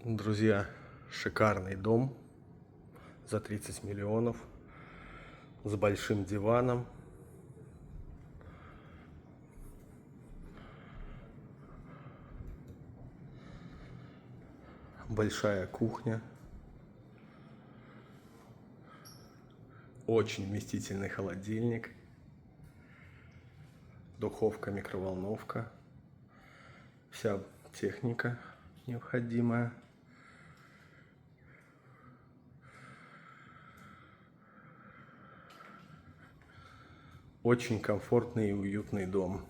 Друзья, шикарный дом за 30 миллионов с большим диваном. Большая кухня. Очень вместительный холодильник. Духовка, микроволновка. Вся техника необходимая. Очень комфортный и уютный дом.